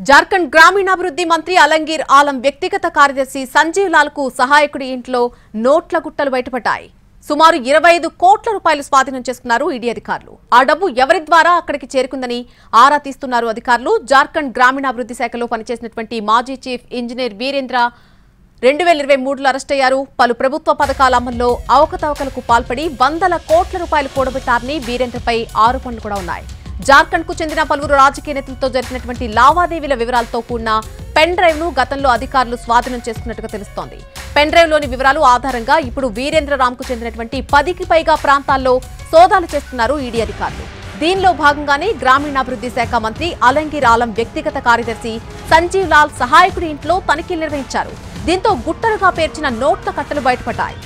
జార్ఖండ్ గ్రామీణాభివృద్ధి మంత్రి అలంగీర్ ఆలం వ్యక్తిగత కార్యదర్శి సంజీవ్ లాల్ కు సహాయకుడి ఇంట్లో నోట్ల గుట్టలు బయటపడ్డాయి. సుమారు 25 కోట్ల రూపాయలు స్వాధీనం చేసుకున్నారు ఈడీ అధికారులు. ఆ డబ్బు ఎవరి ద్వారా అక్కడికి చేరుకుందని ఆరా తీస్తున్నారు అధికారులు. జార్ఖండ్ గ్రామీణాభివృద్ధి శాఖలో పనిచేసినటువంటి మాజీ చీఫ్ ఇంజనీర్ వీరేంద్ర 2023లో అరెస్ట్ అయ్యారు. పలు ప్రభుత్వ పథకాల అమల్లో అవకతవకలకు పాల్పడి వందల కోట్ల రూపాయలు కూడబెట్టారని వీరేంద్రపై ఆరోపణలు కూడా ఉన్నాయి. జార్ఖండ్ కు చెందిన పలువురు రాజకీయ నేతలతో జరిగినటువంటి లావాదేవీల వివరాలతో కూడిన పెన్ డ్రైవ్ ను గతంలో అధికారులు స్వాధీనం చేసుకున్నట్టుగా తెలుస్తోంది. పెన్ డ్రైవ్ లోని వివరాలు ఆధారంగా ఇప్పుడు వీరేంద్ర రామ్ కు చెందినటువంటి 10కి పైగా ప్రాంతాల్లో సోదాలు చేస్తున్నారు ఈడీ అధికారులు. దీనిలో భాగంగానే గ్రామీణాభివృద్ధి శాఖ మంత్రి అలంగీర్ ఆలం వ్యక్తిగత కార్యదర్శి సంజీవ్ లాల్ సహాయకుడి ఇంట్లో తనిఖీలు నిర్వహించారు. దీంతో గుట్టలుగా పేర్చిన నోట్ల కట్టలు బయటపడ్డాయి.